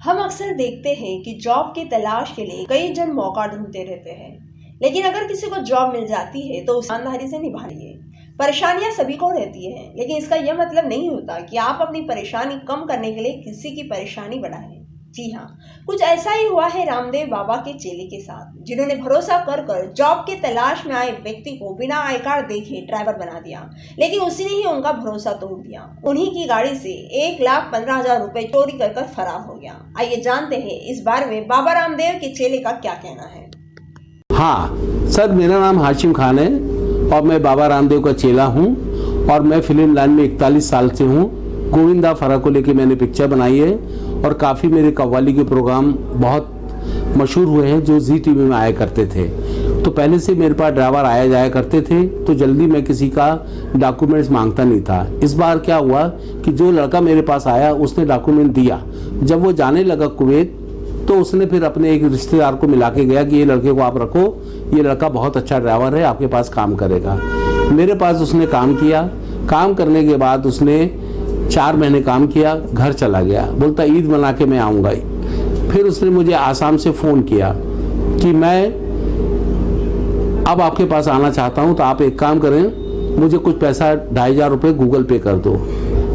हम अक्सर देखते हैं कि जॉब की तलाश के लिए कई जन मौका ढूंढते रहते हैं, लेकिन अगर किसी को जॉब मिल जाती है तो ईमानदारी से निभाइए। परेशानियां सभी को रहती हैं, लेकिन इसका यह मतलब नहीं होता कि आप अपनी परेशानी कम करने के लिए किसी की परेशानी बढ़ाएं। जी हाँ, कुछ ऐसा ही हुआ है रामदेव बाबा के चेले के साथ, जिन्होंने भरोसा कर जॉब के तलाश में आए व्यक्ति को बिना आई कार्ड देखे ड्राइवर बना दिया, लेकिन उसी ने ही उनका भरोसा तोड़ दिया। उन्हीं की गाड़ी से 1,15,000 रुपए चोरी कर फरार हो गया। आइए जानते हैं इस बारे में बाबा रामदेव के चेले का क्या कहना है। हाँ सर, मेरा नाम हाशिम खान है और मैं बाबा रामदेव का चेला हूँ और मैं फिल्म लाइन में 41 साल से हूँ। गोविंदा फरा को लेके मैंने पिक्चर बनाई है और काफ़ी मेरे कव्वाली के प्रोग्राम बहुत मशहूर हुए हैं जो जी टीवी में आया करते थे। तो पहले से मेरे पास ड्राइवर आया जाया करते थे, तो जल्दी मैं किसी का डॉक्यूमेंट्स मांगता नहीं था। इस बार क्या हुआ कि जो लड़का मेरे पास आया उसने डॉक्यूमेंट दिया। जब वो जाने लगा कुवैत तो उसने फिर अपने एक रिश्तेदार को मिला के गया कि ये लड़के को आप रखो, ये लड़का बहुत अच्छा ड्राइवर है, आपके पास काम करेगा। मेरे पास उसने काम किया। काम करने के बाद उसने 4 महीने काम किया, घर चला गया। बोलता ईद मना के मैं आऊँगा। फिर उसने मुझे आसाम से फ़ोन किया कि मैं अब आपके पास आना चाहता हूँ, तो आप एक काम करें, मुझे कुछ पैसा 2,500 रुपये गूगल पे कर दो।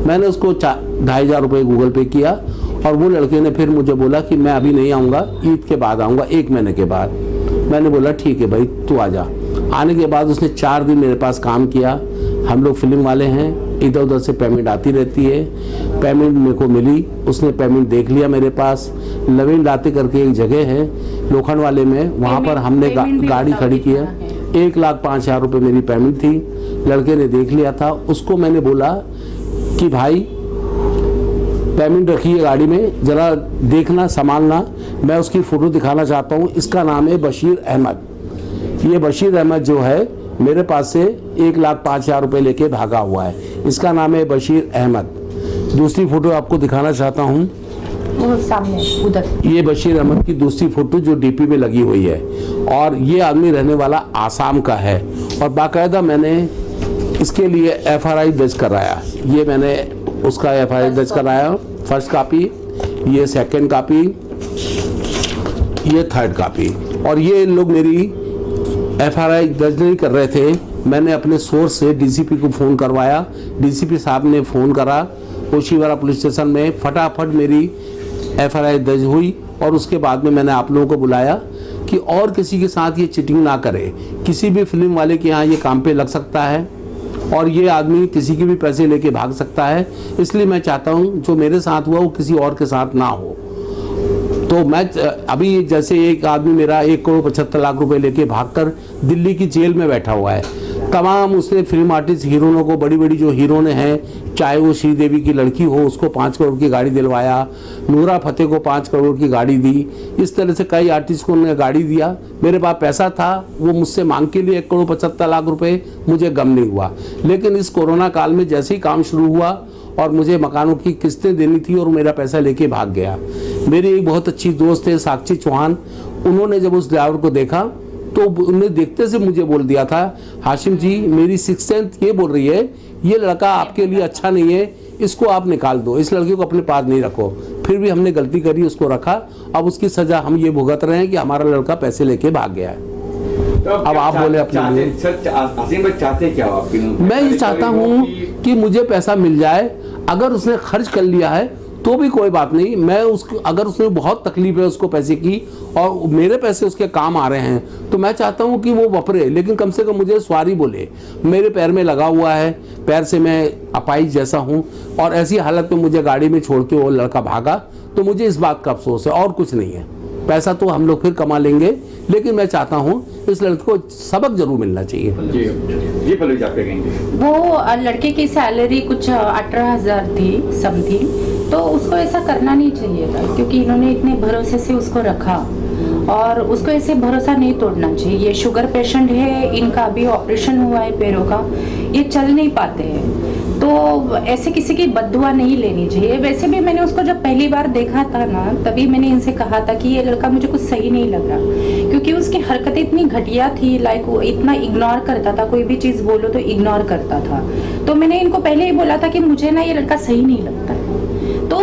मैंने उसको 2,500 रुपये गूगल पे किया और वो लड़के ने फिर मुझे बोला कि मैं अभी नहीं आऊँगा, ईद के बाद आऊँगा, 1 महीने के बाद। मैंने बोला ठीक है भाई, तू आ जा। आने के बाद उसने 4 दिन मेरे पास काम किया। हम लोग फिल्म वाले हैं, इधर उधर से पेमेंट आती रहती है। पेमेंट मेरे को मिली, उसने पेमेंट देख लिया मेरे पास। लवेन लाते करके एक जगह है लोखंड वाले में, वहाँ पर हमने गाड़ी खड़ी की है। 1,05,000 रुपये मेरी पेमेंट थी। लड़के ने देख लिया था। उसको मैंने बोला कि भाई पेमेंट रखिए गाड़ी में, ज़रा देखना संभालना, मैं उसकी फ़ोटो दिखाना चाहता हूँ। इसका नाम है बशीर अहमद। ये बशीर अहमद जो है मेरे पास से 1,05,000 रुपये लेके भागा हुआ है। इसका नाम है बशीर अहमद। दूसरी फ़ोटो आपको दिखाना चाहता हूँ, वो सामने उधर। ये बशीर अहमद की दूसरी फ़ोटो जो डीपी में लगी हुई है। और ये आदमी रहने वाला आसाम का है और बाकायदा मैंने इसके लिए FRI दर्ज कराया। ये मैंने उसका FRI दर्ज कराया, फर्स्ट कापी, ये सेकंड कापी, ये थर्ड कापी। और ये लोग मेरी FRI दर्ज नहीं कर रहे थे। मैंने अपने सोर्स से DCP को फ़ोन करवाया। DCP साहब ने फ़ोन करा, ओशीवारा पुलिस स्टेशन में फटाफट मेरी FRI दर्ज हुई। और उसके बाद में मैंने आप लोगों को बुलाया कि और किसी के साथ ये चीटिंग ना करे। किसी भी फिल्म वाले के यहाँ ये काम पे लग सकता है और ये आदमी किसी के भी पैसे लेके भाग सकता है। इसलिए मैं चाहता हूँ जो मेरे साथ हुआ वो किसी और के साथ ना हो। तो मैं अभी जैसे एक आदमी मेरा 1,75,00,000 रुपए लेके भागकर दिल्ली की जेल में बैठा हुआ है। तमाम उसने फिल्म आर्टिस्ट हीरोइनों को, बड़ी बड़ी जो हीरोइनें हैं, चाहे वो श्रीदेवी की लड़की हो, उसको 5 करोड़ की गाड़ी दिलवाया। नूरा फतेह को 5 करोड़ की गाड़ी दी। इस तरह से कई आर्टिस्ट को उन्होंने गाड़ी दिया। मेरे पास पैसा था, वो मुझसे मांग के लिए 1,75,00,000 रुपये, मुझे गम नहीं हुआ। लेकिन इस कोरोना काल में जैसे ही काम शुरू हुआ और मुझे मकानों की किस्तें देनी थी और मेरा पैसा लेके भाग गया। मेरी एक बहुत अच्छी दोस्त है साक्षी चौहान, उन्होंने जब उस ड्राइवर को देखा तो उन्हें देखते से मुझे बोल दिया था, हाशिम जी मेरी 6th सेंस ये बोल रही है ये लड़का आपके लिए अच्छा नहीं है, इसको आप निकाल दो, इस लड़के को अपने पास नहीं रखो। फिर भी हमने गलती करी, उसको रखा। अब उसकी सजा हम ये भुगत रहे हैं कि हमारा लड़का पैसे लेके भाग गया है। तो अब आप बोले अपने चाहते क्या आप? मैं ये चाहता हूँ कि मुझे पैसा मिल जाए। अगर उसने खर्च कर लिया है तो भी कोई बात नहीं। मैं उसको, अगर उसने बहुत तकलीफ है उसको पैसे की और मेरे पैसे उसके काम आ रहे हैं, तो मैं चाहता हूँ कि वो वपरे, लेकिन कम से कम मुझे सॉरी बोले। मेरे पैर में लगा हुआ है, पैर से मैं अपाहिज जैसा हूँ और ऐसी हालत में मुझे गाड़ी में छोड़ के वो लड़का भागा, तो मुझे इस बात का अफसोस है और कुछ नहीं है। पैसा तो हम लोग फिर कमा लेंगे, लेकिन मैं चाहता हूँ इस लड़के को सबक जरूर मिलना चाहिए। ये पहले आप कहेंगे। वो लड़के की सैलरी कुछ 18,000 थी समथिंग, तो उसको ऐसा करना नहीं चाहिए था, क्योंकि इन्होंने इतने भरोसे से उसको रखा और उसको ऐसे भरोसा नहीं तोड़ना चाहिए। ये शुगर पेशेंट है, इनका अभी ऑपरेशन हुआ है पैरों का, ये चल नहीं पाते हैं, तो ऐसे किसी की बद्दुआ नहीं लेनी चाहिए। वैसे भी मैंने उसको जब पहली बार देखा था ना, तभी मैंने इनसे कहा था कि ये लड़का मुझे कुछ सही नहीं लग रहा, क्योंकि उसकी हरकतें इतनी घटिया थी। लाइक वो इतना इग्नोर करता था, कोई भी चीज़ बोलो तो इग्नोर करता था। तो मैंने इनको पहले ही बोला था कि मुझे ना ये लड़का सही नहीं लगता। तो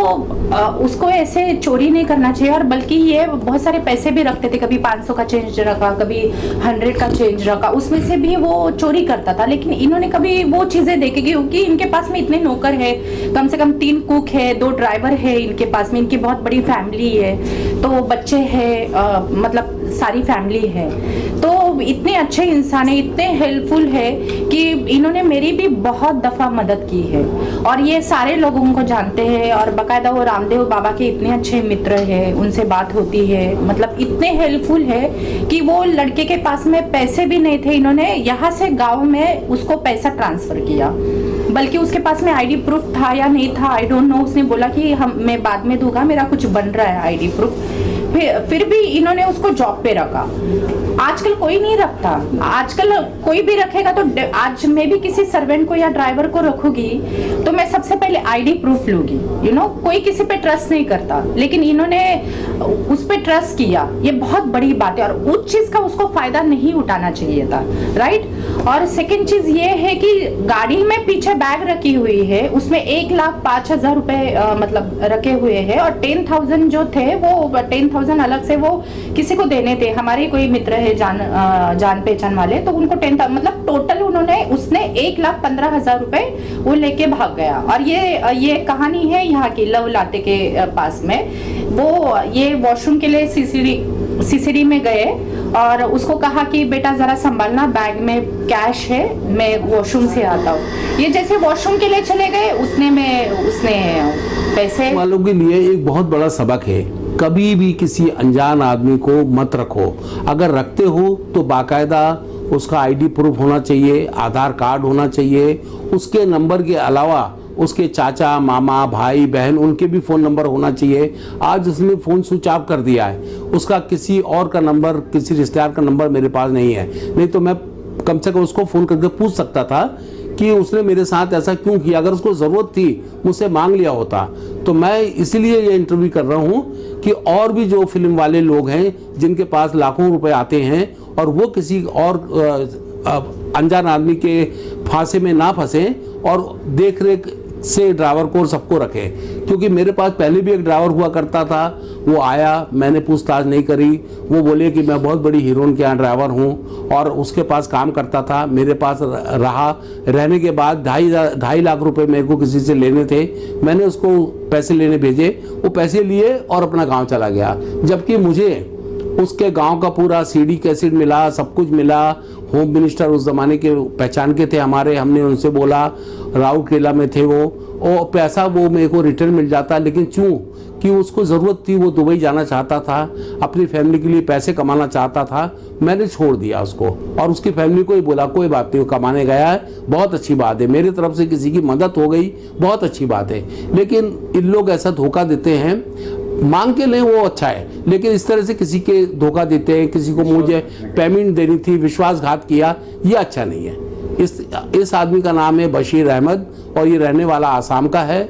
उसको ऐसे चोरी नहीं करना चाहिए, और बल्कि ये बहुत सारे पैसे भी रखते थे, कभी 500 का चेंज रखा, कभी 100 का चेंज रखा, उसमें से भी वो चोरी करता था। लेकिन इन्होंने कभी वो चीजें देखी, क्योंकि इनके पास में इतने नौकर है, कम से कम 3 कुक है, 2 ड्राइवर है इनके पास में, इनकी बहुत बड़ी फैमिली है, तो बच्चे हैं, मतलब सारी फैमिली है। तो इतने अच्छे इंसान है, इतने हेल्पफुल है कि इन्होंने मेरी भी बहुत दफा मदद की है, और ये सारे लोग उनको जानते हैं, और बाकायदा वो रामदेव बाबा के इतने अच्छे मित्र हैं, उनसे बात होती है, मतलब इतने हेल्पफुल है कि वो लड़के के पास में पैसे भी नहीं थे, इन्होंने यहाँ से गांव में उसको पैसा ट्रांसफर किया, बल्कि उसके पास में आईडी प्रूफ था या नहीं था आई डोंट नो, उसने बोला कि मैं बाद में दूंगा, मेरा कुछ बन रहा है आईडी प्रूफ। फिर भी इन्होंने उसको जॉब पे रखा। आजकल कोई नहीं रखता, आजकल कोई भी रखेगा तो आज मैं भी किसी सर्वेंट को या ड्राइवर को रखूंगी तो मैं सबसे पहले आईडी प्रूफ लूंगी, कोई किसी पे ट्रस्ट नहीं करता, लेकिन इन्होंने उस पे ट्रस्ट किया, ये बहुत बड़ी बात है, और उस चीज का उसको फायदा नहीं उठाना चाहिए था, राइट। और सेकेंड चीज ये है कि गाड़ी में पीछे बैग रखी हुई है, उसमें 1,05,000 रुपए मतलब रखे हुए हैं, और 10,000 जो थे वो 10,000 अलग से वो किसी को देने थे, हमारे कोई मित्र है जान पहचान वाले, तो उनको 10,000 मतलब टोटल उसने 1,15,000 रुपए वो लेके भाग गया। और ये कहानी है यहाँ की लव लाटे के पास में, वो ये वॉशरूम के लिए सीसीडी में गए और उसको कहा कि बेटा जरा संभालना, बैग में कैश है, मैं वॉशरूम से आता हूँ। ये जैसे वॉशरूम के लिए चले गए उतने में उसने पैसे वालों के लिए एक बहुत बड़ा सबक है, कभी भी किसी अनजान आदमी को मत रखो, अगर रखते हो तो बाकायदा उसका आईडी प्रूफ होना चाहिए, आधार कार्ड होना चाहिए, उसके नंबर के अलावा उसके चाचा मामा भाई बहन उनके भी फ़ोन नंबर होना चाहिए। आज उसने फ़ोन स्विच ऑफ कर दिया है, उसका किसी और का नंबर, किसी रिश्तेदार का नंबर मेरे पास नहीं है, नहीं तो मैं कम से कम उसको फ़ोन करके पूछ सकता था कि उसने मेरे साथ ऐसा क्यों किया, अगर उसको ज़रूरत थी मुझसे मांग लिया होता। तो मैं इसीलिए ये इंटरव्यू कर रहा हूँ कि और भी जो फिल्म वाले लोग हैं जिनके पास लाखों रुपए आते हैं और वो किसी और अनजान आदमी के फांसे में ना फंसे और देख रेख से ड्राइवर को सबको रखे, क्योंकि मेरे पास पहले भी एक ड्राइवर हुआ करता था, वो आया, मैंने पूछताछ नहीं करी, वो बोले कि मैं बहुत बड़ी हीरोइन के यहाँ ड्राइवर हूँ और उसके पास काम करता था, मेरे पास रहने के बाद 2.5 लाख रुपए मेरे को किसी से लेने थे, मैंने उसको पैसे लेने भेजे, वो पैसे लिए और अपना गाँव चला गया, जबकि मुझे उसके गांव का पूरा सीडी कैसेट मिला, सब कुछ मिला। होम मिनिस्टर उस जमाने के पहचान के थे हमारे, हमने उनसे बोला, राउरकेला में थे वो, और पैसा वो मेरे को रिटर्न मिल जाता, लेकिन क्यों कि उसको ज़रूरत थी, वो दुबई जाना चाहता था, अपनी फैमिली के लिए पैसे कमाना चाहता था, मैंने छोड़ दिया उसको और उसकी फैमिली को ही बोला कोई बात नहीं, वो कमाने गया है, बहुत अच्छी बात है, मेरी तरफ से किसी की मदद हो गई, बहुत अच्छी बात है। लेकिन इन लोग ऐसा धोखा देते हैं, मांग के लें वो अच्छा है, लेकिन इस तरह से किसी के धोखा देते हैं, किसी को मुझे पेमेंट देनी थी, विश्वासघात किया, ये अच्छा नहीं है। इस आदमी का नाम है बशीर अहमद और ये रहने वाला आसाम का है,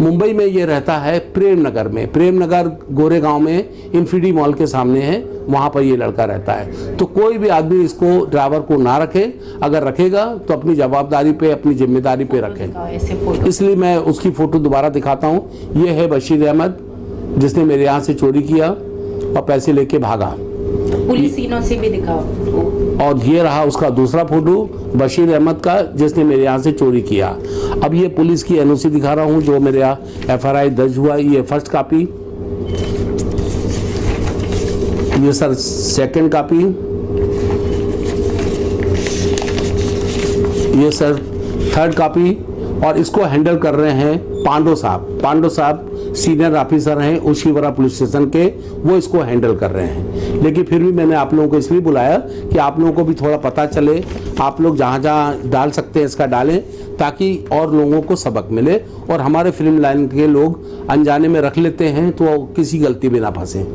मुंबई में ये रहता है प्रेम नगर में, प्रेम नगर गोरेगांव में इंफिनिटी मॉल के सामने है, वहाँ पर ये लड़का रहता है। तो कोई भी आदमी इसको ड्राइवर को ना रखे, अगर रखेगा तो अपनी जवाबदारी पे, अपनी जिम्मेदारी पे रखे। इसलिए मैं उसकी फ़ोटो दोबारा दिखाता हूँ, ये है बशीर अहमद जिसने मेरे यहाँ से चोरी किया और पैसे लेके भागा। पुलिस इनों भी दिखाओ। और ये रहा उसका दूसरा फोटो बशीर अहमद का जिसने मेरे यहाँ से चोरी किया। अब ये पुलिस की एनओसी दिखा रहा हूँ जो मेरे यहाँ एफआरआई दर्ज हुआ, ये फर्स्ट कॉपी, ये सर सेकंड कॉपी, ये सर थर्ड कॉपी, और इसको हैंडल कर रहे हैं पांडो साहब सीनियर ऑफिसर हैं ओशीवरा पुलिस स्टेशन के, वो इसको हैंडल कर रहे हैं। लेकिन फिर भी मैंने आप लोगों को इसलिए बुलाया कि आप लोगों को भी थोड़ा पता चले, आप लोग जहाँ जहाँ डाल सकते हैं इसका डालें, ताकि और लोगों को सबक मिले, और हमारे फिल्म लाइन के लोग अनजाने में रख लेते हैं तो किसी गलती में ना फंसे।